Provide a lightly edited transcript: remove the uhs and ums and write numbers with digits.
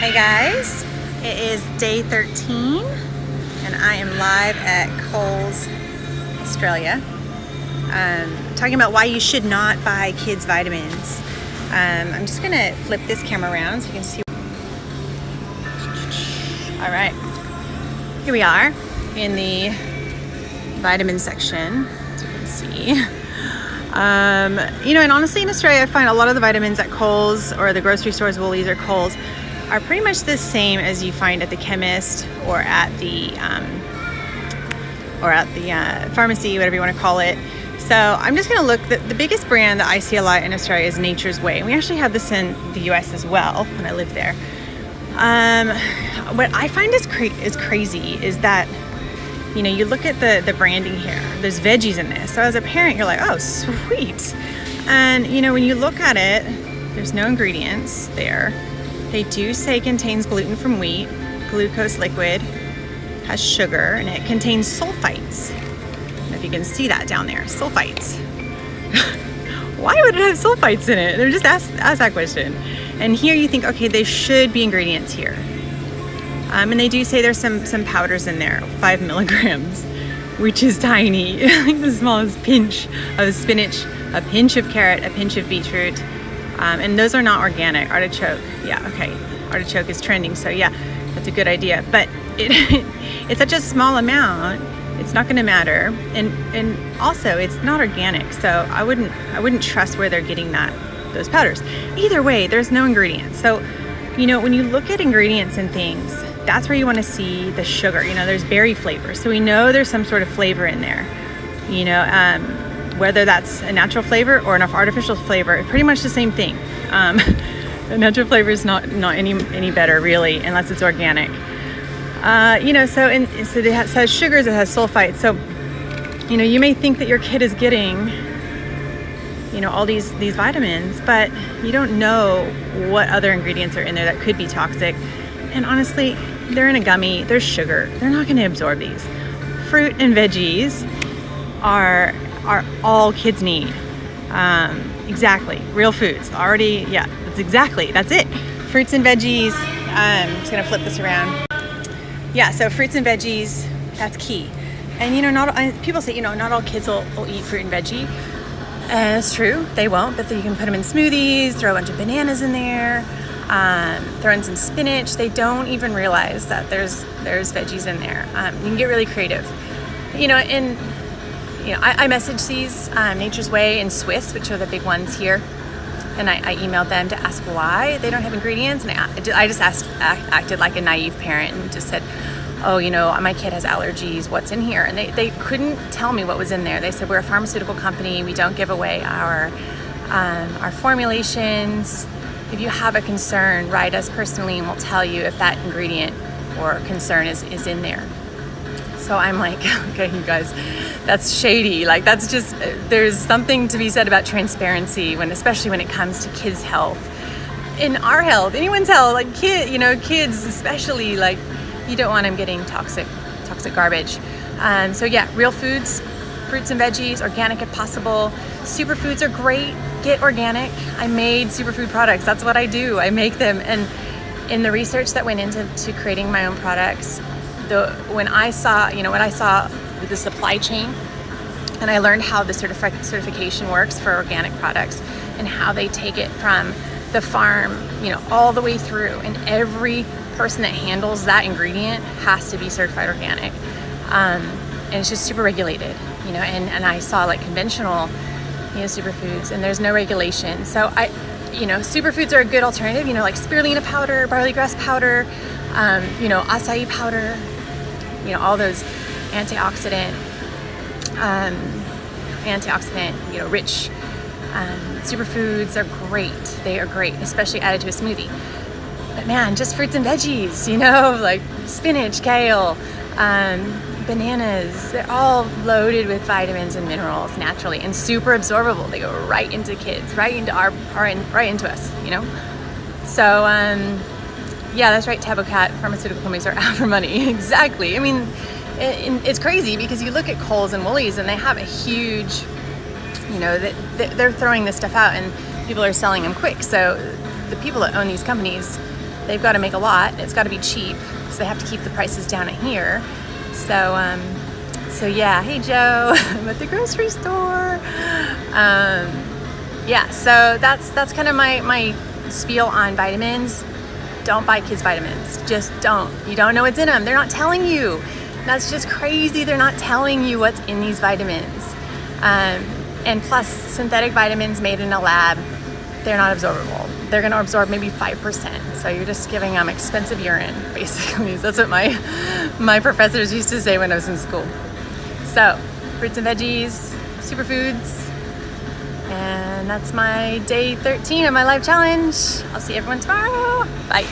Hey guys, it is day 13 and I am live at Coles, Australia, talking about why you should not buy kids vitamins. I'm just gonna flip this camera around so you can see. All right, here we are in the vitamin section, as you can see. And honestly in Australia I find a lot of the vitamins at Coles or the grocery stores, Woolies or Coles, are pretty much the same as you find at the chemist or at the pharmacy, whatever you want to call it. So I'm just going to look. The biggest brand that I see a lot in Australia is Nature's Way, and we actually have this in the US as well when I lived there. What I find is crazy is that you look at the branding here. There's veggies in this, so as a parent you're like, oh sweet. And when you look at it, there's no ingredients there. They do say it contains gluten from wheat, glucose liquid, has sugar, and it contains sulfites. I don't know if you can see that down there, sulfites. Why would it have sulfites in it? They're just ask that question. And here you think, okay, there should be ingredients here. And they do say there's some powders in there, 5 milligrams, which is tiny, like the smallest pinch of spinach, a pinch of carrot, a pinch of beetroot. And those are not organic. Artichoke, yeah, okay. Artichoke is trending, so yeah, that's a good idea. But it's such a small amount, it's not going to matter. And also, it's not organic, so I wouldn't trust where they're getting those powders. Either way, there's no ingredients. So, when you look at ingredients and things, that's where you want to see the sugar. There's berry flavor, so we know there's some sort of flavor in there. Whether that's a natural flavor or an artificial flavor, pretty much the same thing. The natural flavor is not any better really, unless it's organic. So it has sugars, it has sulfites. So, you may think that your kid is getting, all these vitamins, but you don't know what other ingredients are in there that could be toxic. And honestly, they're in a gummy, there's sugar. They're not going to absorb these. Fruit and veggies are all kids need. Exactly. Real foods. Already, yeah, that's it. Fruits and veggies. I'm just going to flip this around. Yeah, so fruits and veggies, that's key. And people say, not all kids will eat fruit and veggie. It's true, they won't, but you can put them in smoothies, throw a bunch of bananas in there, throw in some spinach. They don't even realize that there's veggies in there. You can get really creative. I messaged these, Nature's Way and Swiss, which are the big ones here, and I emailed them to ask why they don't have ingredients, and I just acted like a naive parent and just said, oh, my kid has allergies, what's in here? And they couldn't tell me what was in there. They said, we're a pharmaceutical company, we don't give away our formulations. If you have a concern, write us personally and we'll tell you if that ingredient or concern is in there. So I'm like, okay, you guys, that's shady. Like, that's just, there's something to be said about transparency especially when it comes to kids' health. In our health, anyone's health, like kids especially, like, you don't want them getting toxic garbage. So yeah, real foods, fruits and veggies, organic if possible. Superfoods are great, get organic. I made superfood products, that's what I do, I make them. And in the research that went into creating my own products, when I saw, what I saw with the supply chain, and I learned how the certification works for organic products and how they take it from the farm, all the way through, and every person that handles that ingredient has to be certified organic. And it's just super regulated, and I saw like conventional, superfoods, and there's no regulation. So superfoods are a good alternative, like spirulina powder, barley grass powder, acai powder, all those antioxidant, rich superfoods are great. They are great, especially added to a smoothie. But man, just fruits and veggies, like spinach, kale, bananas, they're all loaded with vitamins and minerals naturally and super absorbable. They go right into kids, right into right into us, So, yeah, that's right, Tablecat, pharmaceutical companies are out for money. Exactly. I mean, it's crazy because you look at Coles and Woolies and they have a huge, they're throwing this stuff out and people are selling them quick. So the people that own these companies they've got to make a lot. It's got to be cheap, so they have to keep the prices down at here. So yeah, hey Joe, I'm at the grocery store. Yeah, so that's kind of my spiel on vitamins. Don't buy kids vitamins. Just don't. You don't know what's in them. They're not telling you. That's just crazy. They're not telling you what's in these vitamins. And plus, synthetic vitamins made in a lab, they're not absorbable. They're going to absorb maybe 5%. So you're just giving them expensive urine, basically. That's what my professors used to say when I was in school. So, fruits and veggies, superfoods, and that's my day 13 of my life challenge. I'll see everyone tomorrow. Bye.